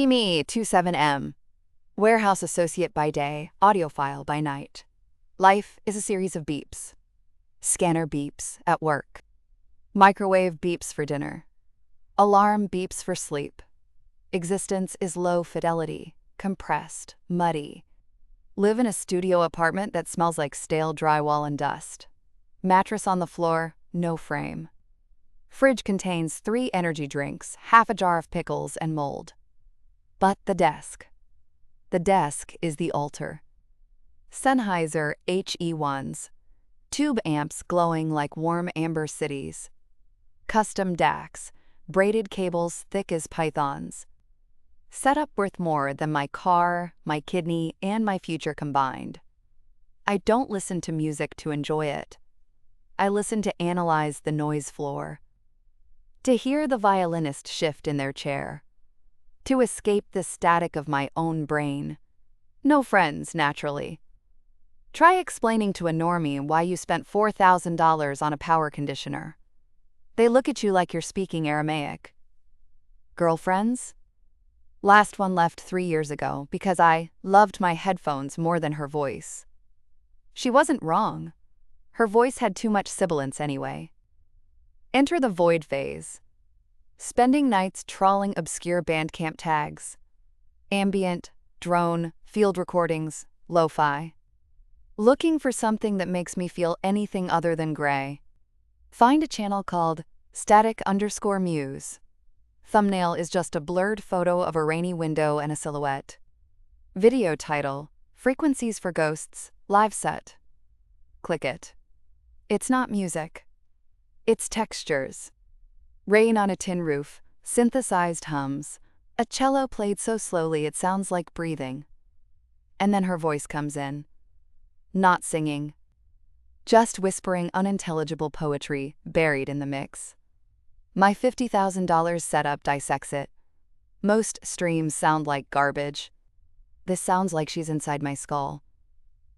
Me 27M. Warehouse associate by day, audiophile by night. Life is a series of beeps. Scanner beeps at work. Microwave beeps for dinner. Alarm beeps for sleep. Existence is low fidelity, compressed, muddy. Live in a studio apartment that smells like stale drywall and dust. Mattress on the floor, no frame. Fridge contains 3 energy drinks, half a jar of pickles, and mold. But the desk. The desk is the altar. Sennheiser HE1s. Tube amps glowing like warm amber cities. Custom DACs, braided cables thick as pythons. Setup worth more than my car, my kidney, and my future combined. I don't listen to music to enjoy it. I listen to analyze the noise floor. To hear the violinist shift in their chair. To escape the static of my own brain. No friends, naturally. Try explaining to a normie why you spent $4,000 on a power conditioner. They look at you like you're speaking Aramaic. Girlfriends? Last one left 3 years ago because I loved my headphones more than her voice. She wasn't wrong. Her voice had too much sibilance anyway. Enter the void phase. Spending nights trawling obscure Bandcamp tags. Ambient, drone, field recordings, lo-fi. Looking for something that makes me feel anything other than gray. Find a channel called static_muse. Thumbnail is just a blurred photo of a rainy window and a silhouette. Video title, Frequencies for Ghosts, Live Set. Click it. It's not music. It's textures. Rain on a tin roof, synthesized hums, a cello played so slowly it sounds like breathing. And then her voice comes in. Not singing. Just whispering unintelligible poetry buried in the mix. My $50,000 setup dissects it. Most streams sound like garbage. This sounds like she's inside my skull.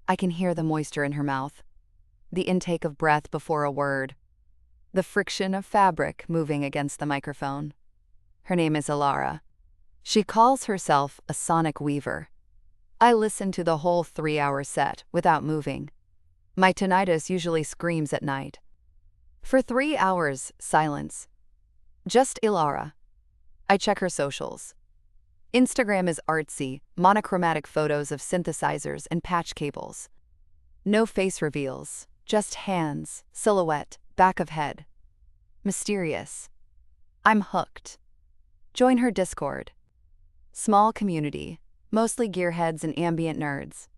I can hear the moisture in her mouth. The intake of breath before a word. The friction of fabric moving against the microphone. Her name is Ilara. She calls herself a sonic weaver. I listen to the whole 3-hour set without moving. My tinnitus usually screams at night. For 3 hours, silence. Just Ilara. I check her socials. Instagram is artsy, monochromatic photos of synthesizers and patch cables. No face reveals, just hands, silhouette, back of head. Mysterious. I'm hooked. Join her Discord. Small community, mostly gearheads and ambient nerds.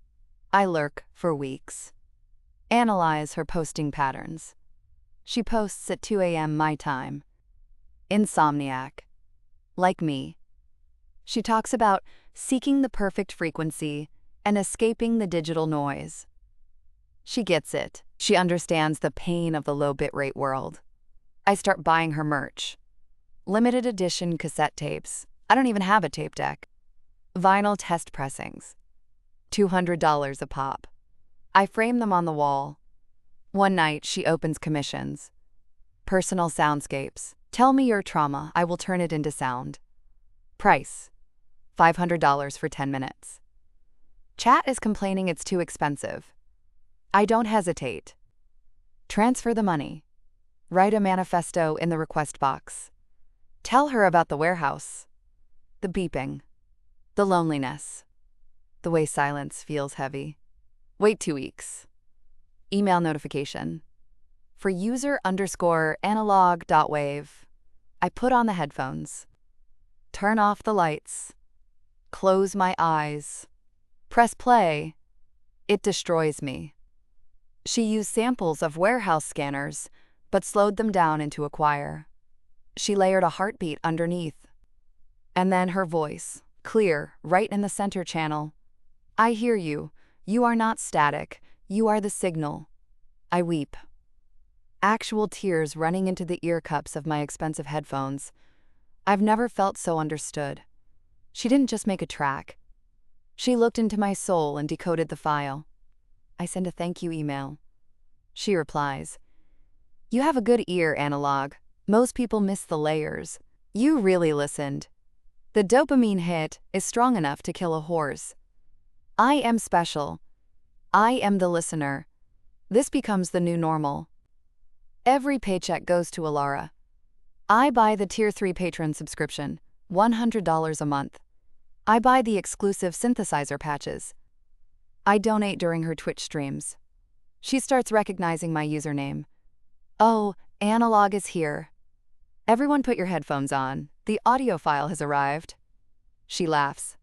I lurk for weeks. Analyze her posting patterns. She posts at 2 a.m. my time. Insomniac. Like me. She talks about seeking the perfect frequency and escaping the digital noise. She gets it. She understands the pain of the low bitrate world. I start buying her merch. Limited edition cassette tapes. I don't even have a tape deck. Vinyl test pressings. $200 a pop. I frame them on the wall. One night, she opens commissions. Personal soundscapes. Tell me your trauma, I will turn it into sound. Price. $500 for 10 minutes. Chat is complaining it's too expensive. I don't hesitate. Transfer the money. Write a manifesto in the request box. Tell her about the warehouse. The beeping. The loneliness. The way silence feels heavy. Wait 2 weeks. Email notification. For user_analog.wave. I put on the headphones. Turn off the lights. Close my eyes. Press play. It destroys me. She used samples of warehouse scanners, but slowed them down into a choir. She layered a heartbeat underneath. And then her voice, clear, right in the center channel. I hear you. You are not static. You are the signal. I weep. Actual tears running into the ear cups of my expensive headphones. I've never felt so understood. She didn't just make a track. She looked into my soul and decoded the file. I send a thank you email. She replies, "You have a good ear, Analog. Most people miss the layers. You really listened. The dopamine hit is strong enough to kill a horse. I am special. I am the listener. This becomes the new normal. Every paycheck goes to Alara. I buy the Tier 3 patron subscription, $100 a month. I buy the exclusive synthesizer patches. I donate during her Twitch streams. She starts recognizing my username. Oh, Analog is here. Everyone put your headphones on. The audio file has arrived. She laughs.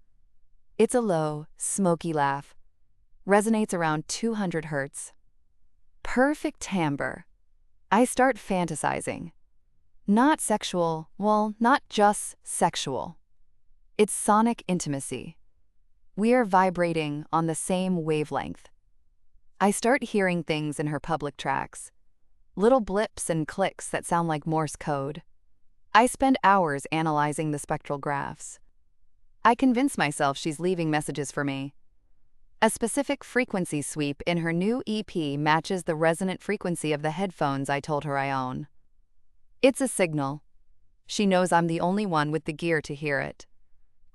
It's a low, smoky laugh. Resonates around 200 hertz. Perfect timbre. I start fantasizing. Not sexual, well, not just sexual. It's sonic intimacy. We are vibrating on the same wavelength. I start hearing things in her public tracks. Little blips and clicks that sound like Morse code. I spend hours analyzing the spectral graphs. I convince myself she's leaving messages for me. A specific frequency sweep in her new EP matches the resonant frequency of the headphones I told her I own. It's a signal. She knows I'm the only one with the gear to hear it.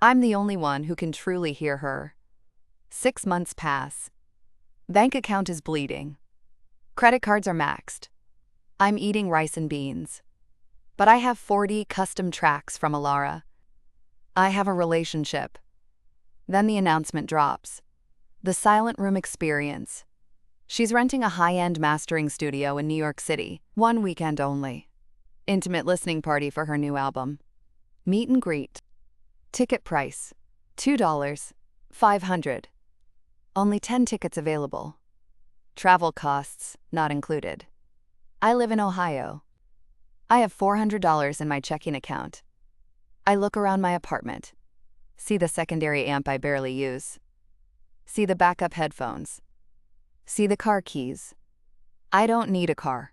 I'm the only one who can truly hear her. 6 months pass. Bank account is bleeding. Credit cards are maxed. I'm eating rice and beans. But I have 40 custom tracks from Alara. I have a relationship. Then the announcement drops. The Silent Room Experience. She's renting a high-end mastering studio in New York City, 1 weekend only. Intimate listening party for her new album. Meet and greet. Ticket price, $2, $500. Only 10 tickets available. Travel costs not included. I live in Ohio. I have $400 in my checking account. I look around my apartment. See the secondary amp I barely use. See the backup headphones. See the car keys. I don't need a car.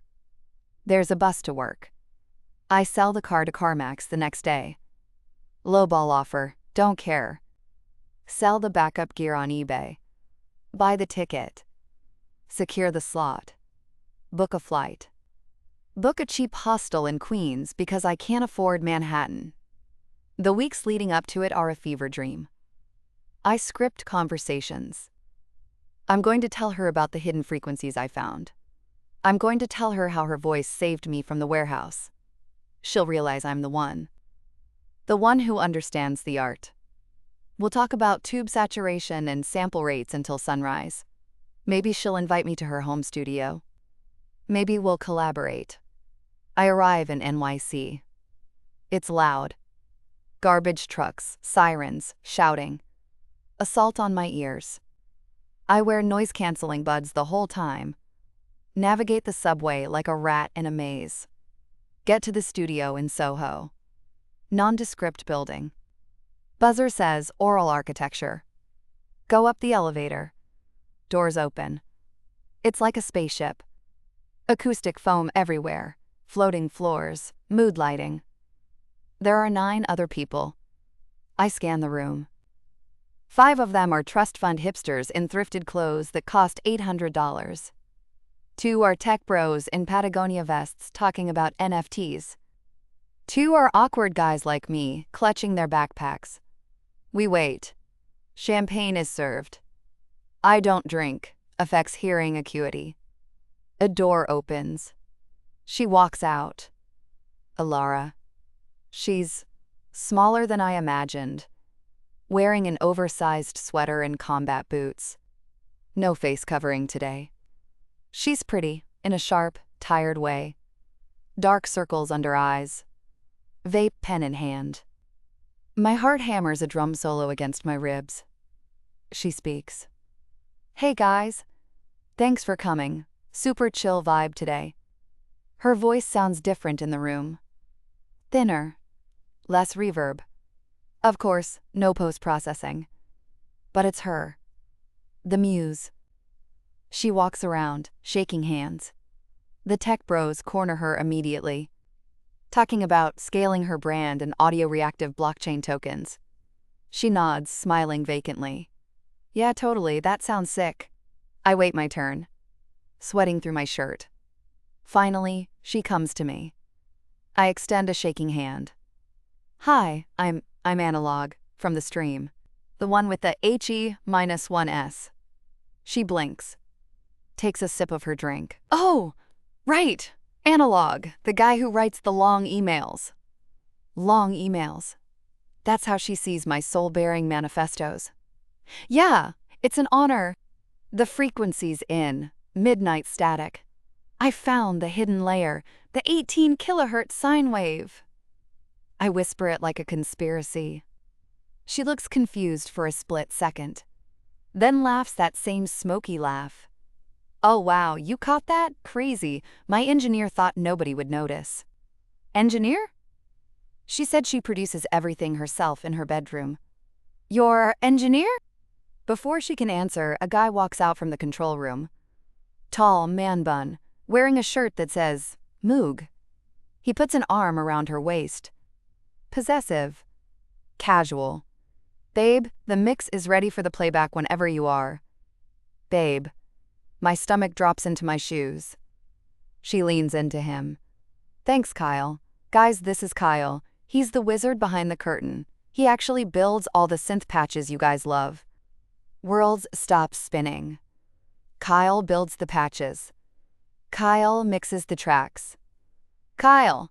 There's a bus to work. I sell the car to CarMax the next day. Lowball offer, don't care. Sell the backup gear on eBay. Buy the ticket. Secure the slot. Book a flight. Book a cheap hostel in Queens because I can't afford Manhattan. The weeks leading up to it are a fever dream. I script conversations. I'm going to tell her about the hidden frequencies I found. I'm going to tell her how her voice saved me from the warehouse. She'll realize I'm the one who understands the art. We'll talk about tube saturation and sample rates until sunrise. Maybe she'll invite me to her home studio. Maybe we'll collaborate. I arrive in NYC. It's loud. Garbage trucks, sirens, shouting. Assault on my ears. I wear noise-canceling buds the whole time. Navigate the subway like a rat in a maze. Get to the studio in Soho. Nondescript building. Buzzer says oral architecture. Go up the elevator. Doors open. It's like a spaceship. Acoustic foam everywhere. Floating floors. Mood lighting. There are 9 other people. I scan the room. 5 of them are trust fund hipsters in thrifted clothes that cost $800. 2 are tech bros in Patagonia vests talking about NFTs. 2 are awkward guys like me, clutching their backpacks. We wait. Champagne is served. I don't drink, affects hearing acuity. A door opens. She walks out. Alara. She's smaller than I imagined, wearing an oversized sweater and combat boots. No face covering today. She's pretty, in a sharp, tired way. Dark circles under eyes. Vape pen in hand. My heart hammers a drum solo against my ribs. She speaks. Hey guys. Thanks for coming. Super chill vibe today. Her voice sounds different in the room. Thinner. Less reverb. Of course, no post-processing. But it's her. The Muse. She walks around, shaking hands. The tech bros corner her immediately, talking about scaling her brand and audio-reactive blockchain tokens. She nods, smiling vacantly. Yeah, totally, that sounds sick. I wait my turn, sweating through my shirt. Finally, she comes to me. I extend a shaking hand. Hi, I'm I'm analog, from the stream. The one with the HE-1S. She blinks. Takes a sip of her drink. Oh, right. Analog, the guy who writes the long emails. Long emails. That's how she sees my soul-bearing manifestos. Yeah, it's an honor. The frequency's in. Midnight static. I found the hidden layer, the 18 kilohertz sine wave. I whisper it like a conspiracy. She looks confused for a split second, then laughs that same smoky laugh. Oh wow, you caught that? Crazy. My engineer thought nobody would notice. Engineer? She said she produces everything herself in her bedroom. Your engineer? Before she can answer, a guy walks out from the control room. Tall, man bun, wearing a shirt that says, Moog. He puts an arm around her waist. Possessive. Casual. Babe, the mix is ready for the playback whenever you are. Babe. My stomach drops into my shoes. She leans into him. Thanks, Kyle. Guys, this is Kyle. He's the wizard behind the curtain. He actually builds all the synth patches you guys love. Worlds stop spinning. Kyle builds the patches. Kyle mixes the tracks. Kyle.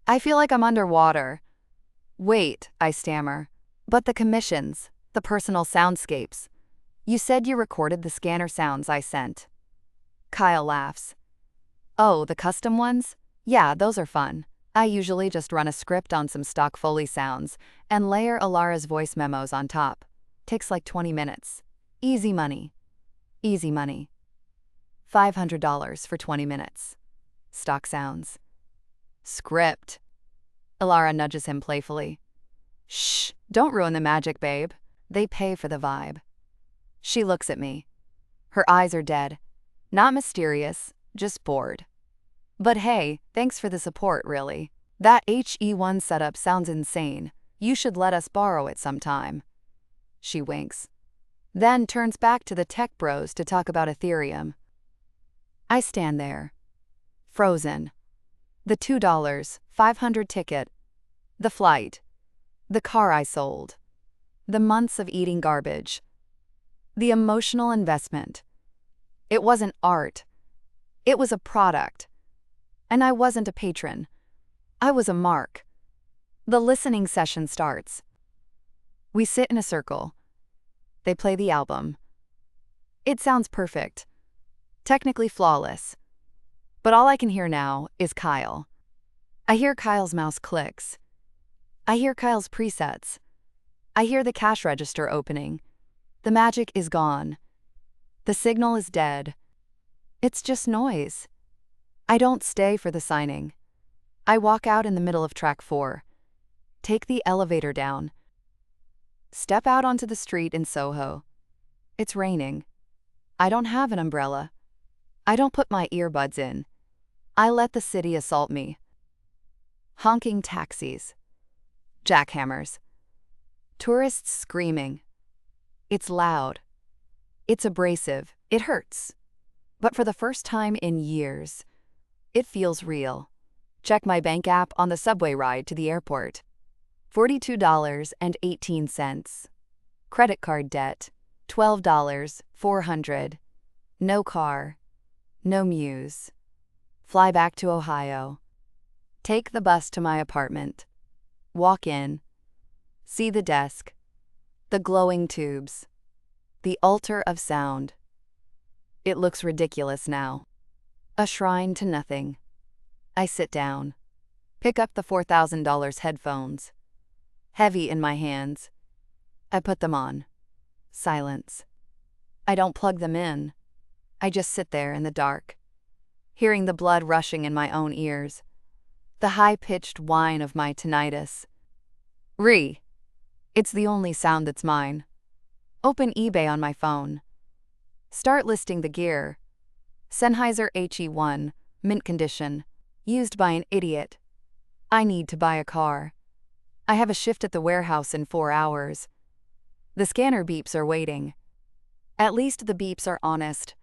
I feel like I'm underwater. Wait, I stammer. But the commissions, the personal soundscapes. You said you recorded the scanner sounds I sent. Kyle laughs. Oh, the custom ones? Yeah, those are fun. I usually just run a script on some stock Foley sounds and layer Alara's voice memos on top. Takes like 20 minutes. Easy money. Easy money. $500 for 20 minutes. Stock sounds. Script. Alara nudges him playfully. Shh, don't ruin the magic, babe. They pay for the vibe. She looks at me. Her eyes are dead. Not mysterious, just bored. But hey, thanks for the support, really. That HE1 setup sounds insane. You should let us borrow it sometime. She winks. Then turns back to the tech bros to talk about Ethereum. I stand there. Frozen. The $2, 500 ticket. The flight. The car I sold. The months of eating garbage. The emotional investment. It wasn't art. It was a product. And I wasn't a patron. I was a mark. The listening session starts. We sit in a circle. They play the album. It sounds perfect. Technically flawless. But all I can hear now is Kyle. I hear Kyle's mouse clicks. I hear Kyle's presets. I hear the cash register opening. The magic is gone. The signal is dead. It's just noise. I don't stay for the signing. I walk out in the middle of track 4. Take the elevator down. Step out onto the street in Soho. It's raining. I don't have an umbrella. I don't put my earbuds in. I let the city assault me. Honking taxis. Jackhammers. Tourists screaming. It's loud. It's abrasive. It hurts. But for the first time in years, it feels real. Check my bank app on the subway ride to the airport. $42.18. Credit card debt, $12.400. No car. No Muse. Fly back to Ohio. Take the bus to my apartment. Walk in. See the desk. The glowing tubes. The altar of sound. It looks ridiculous now. A shrine to nothing. I sit down. Pick up the $4,000 headphones. Heavy in my hands. I put them on. Silence. I don't plug them in. I just sit there in the dark, hearing the blood rushing in my own ears, the high-pitched whine of my tinnitus. It's the only sound that's mine. Open eBay on my phone. Start listing the gear. Sennheiser HE1, mint condition, used by an idiot. I need to buy a car. I have a shift at the warehouse in 4 hours. The scanner beeps are waiting. At least the beeps are honest.